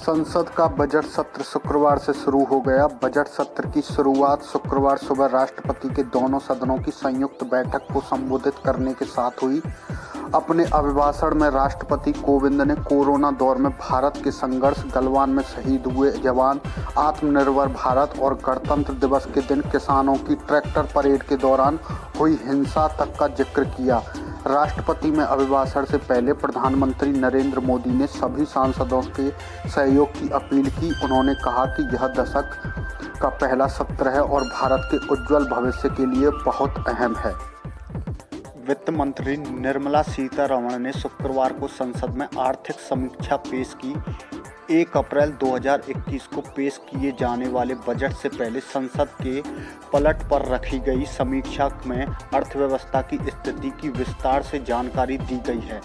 संसद का बजट सत्र शुक्रवार से शुरू हो गया। बजट सत्र की शुरुआत शुक्रवार सुबह राष्ट्रपति के दोनों सदनों की संयुक्त बैठक को संबोधित करने के साथ हुई। अपने अभिभाषण में राष्ट्रपति कोविंद ने कोरोना दौर में भारत के संघर्ष, गलवान में शहीद हुए जवान, आत्मनिर्भर भारत और गणतंत्र दिवस के दिन किसानों की ट्रैक्टर परेड के दौरान हुई हिंसा तक का जिक्र किया। राष्ट्रपति में अभिभाषण से पहले प्रधानमंत्री नरेंद्र मोदी ने सभी सांसदों के सहयोग की अपील की। उन्होंने कहा कि यह दशक का पहला सत्र है और भारत के उज्जवल भविष्य के लिए बहुत अहम है। वित्त मंत्री निर्मला सीतारमण ने शुक्रवार को संसद में आर्थिक समीक्षा पेश की। 1 अप्रैल 2021 को पेश किए जाने वाले बजट से पहले संसद के पलट पर रखी गई समीक्षा में अर्थव्यवस्था की स्थिति की विस्तार से जानकारी दी गई है।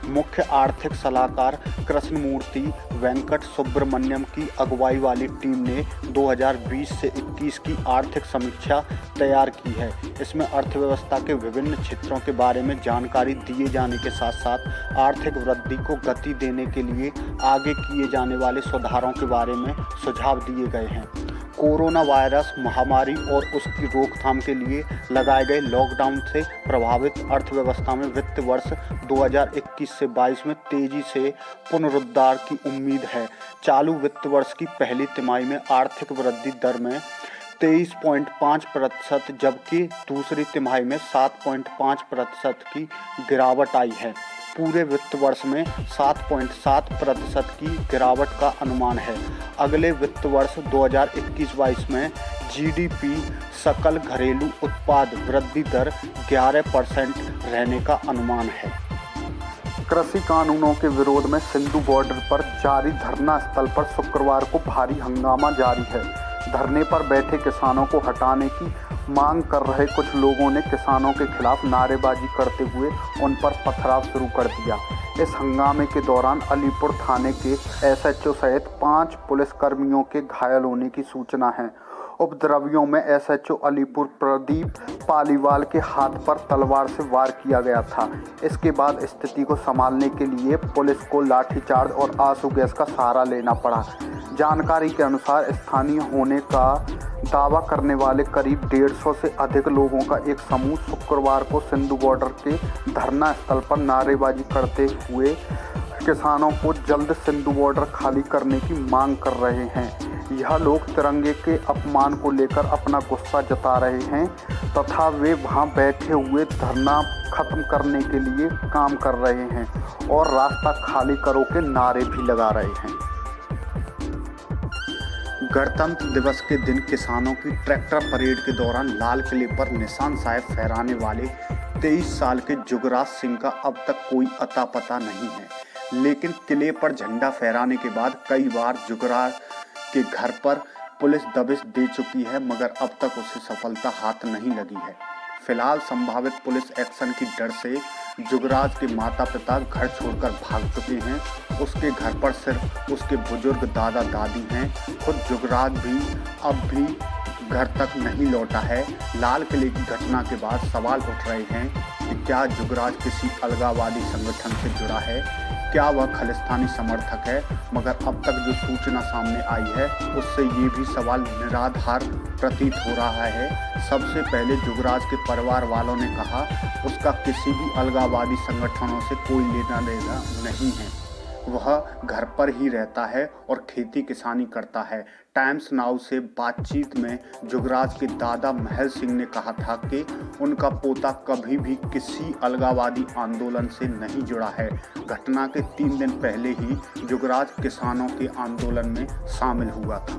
मुख्य आर्थिक सलाहकार कृष्णमूर्ति वेंकट सुब्रमण्यम की अगुवाई वाली टीम ने 2020 से 21 की आर्थिक समीक्षा तैयार की है। इसमें अर्थव्यवस्था के विभिन्न क्षेत्रों के बारे में जानकारी दिए जाने के साथ साथ आर्थिक वृद्धि को गति देने के लिए आगे किए जाने वाले सुधारों के बारे में सुझाव दिए गए हैं। कोरोना वायरस महामारी और उसकी रोकथाम के लिए लगाए गए लॉकडाउन से प्रभावित अर्थव्यवस्था में वित्त वर्ष 2021 से 22 में तेजी से पुनरुद्धार की उम्मीद है। चालू वित्त वर्ष की पहली तिमाही में आर्थिक वृद्धि दर में 23.5% जबकि दूसरी तिमाही में 7.5% की गिरावट आई है। पूरे वित्त वर्ष में 7.7% की गिरावट का अनुमान है। अगले वित्त वर्ष 2021-22 में जीडीपी सकल घरेलू उत्पाद वृद्धि दर 11% रहने का अनुमान है। कृषि कानूनों के विरोध में सिंधु बॉर्डर पर जारी धरना स्थल पर शुक्रवार को भारी हंगामा जारी है। धरने पर बैठे किसानों को हटाने की मांग कर रहे कुछ लोगों ने किसानों के खिलाफ नारेबाजी करते हुए उन पर पथराव शुरू कर दिया। इस हंगामे के दौरान अलीपुर थाने के एसएचओ सहित 5 पुलिसकर्मियों के घायल होने की सूचना है। उपद्रवियों में एसएचओ अलीपुर प्रदीप पालीवाल के हाथ पर तलवार से वार किया गया था। इसके बाद स्थिति को संभालने के लिए पुलिस को लाठीचार्ज और आंसू गैस का सहारा लेना पड़ा। जानकारी के अनुसार स्थानीय होने का दावा करने वाले करीब 150 से अधिक लोगों का एक समूह शुक्रवार को सिंधु बॉर्डर के धरना स्थल पर नारेबाजी करते हुए किसानों को जल्द सिंधु बॉर्डर खाली करने की मांग कर रहे हैं। यह लोग तिरंगे के अपमान को लेकर अपना गुस्सा जता रहे हैं तथा वे वहां बैठे हुए धरना खत्म करने के लिए काम कर रहे हैं और रास्ता खाली करो के नारे भी लगा रहे हैं। गणतंत्र दिवस के दिन किसानों की ट्रैक्टर परेड के दौरान लाल किले पर निशान साहब फहराने वाले 23 साल के जुगराज सिंह का अब तक कोई अता पता नहीं है। लेकिन किले पर झंडा फहराने के बाद कई बार जुगराज के घर पर पुलिस दबिश दे चुकी है मगर अब तक उसे सफलता हाथ नहीं लगी है। फिलहाल संभावित पुलिस एक्शन की डर से जुगराज के माता पिता घर छोड़कर भाग चुके हैं। उसके घर पर सिर्फ उसके बुजुर्ग दादा दादी हैं। खुद जुगराज भी अब भी घर तक नहीं लौटा है। लाल किले की घटना के बाद सवाल उठ रहे हैं कि क्या जुगराज किसी अलगाववादी संगठन से जुड़ा है, क्या वह खालिस्तानी समर्थक है, मगर अब तक जो सूचना सामने आई है उससे ये भी सवाल निराधार प्रतीत हो रहा है। सबसे पहले जुगराज के परिवार वालों ने कहा उसका किसी भी अलगाववादी संगठनों से कोई लेना देना नहीं है, वह घर पर ही रहता है और खेती किसानी करता है। टाइम्स नाउ से बातचीत में जुगराज के दादा महल सिंह ने कहा था कि उनका पोता कभी भी किसी अलगाववादी आंदोलन से नहीं जुड़ा है। घटना के 3 दिन पहले ही जुगराज किसानों के आंदोलन में शामिल हुआ था।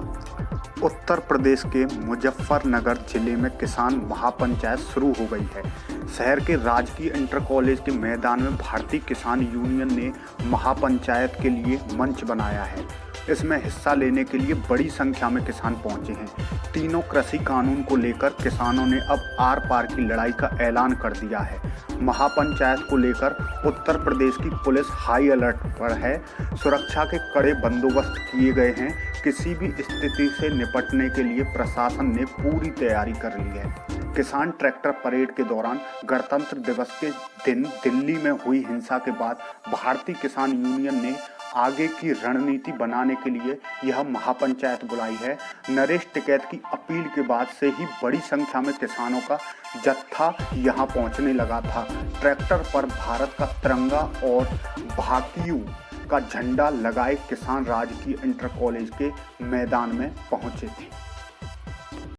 उत्तर प्रदेश के मुजफ्फरनगर जिले में किसान महापंचायत शुरू हो गई है। शहर के राजकीय इंटर कॉलेज के मैदान में भारतीय किसान यूनियन ने महापंचायत के लिए मंच बनाया है। इसमें हिस्सा लेने के लिए बड़ी संख्या में किसान पहुंचे हैं। तीनों कृषि कानून को लेकर किसानों ने अब आर पार की लड़ाई का ऐलान कर दिया है। महापंचायत को लेकर उत्तर प्रदेश की पुलिस हाई अलर्ट पर है। सुरक्षा के कड़े बंदोबस्त किए गए हैं। किसी भी स्थिति से निपटने के लिए प्रशासन ने पूरी तैयारी कर ली है। किसान ट्रैक्टर परेड के दौरान गणतंत्र दिवस के दिन दिल्ली में हुई हिंसा के बाद भारतीय किसान यूनियन ने आगे की रणनीति बनाने के लिए यह महापंचायत बुलाई है। नरेश टिकैत की अपील के बाद से ही बड़ी संख्या में किसानों का जत्था यहां पहुंचने लगा था। ट्रैक्टर पर भारत का तिरंगा और भाकियू का झंडा लगाए किसान राजकीय इंटर कॉलेज के मैदान में पहुंचे थे।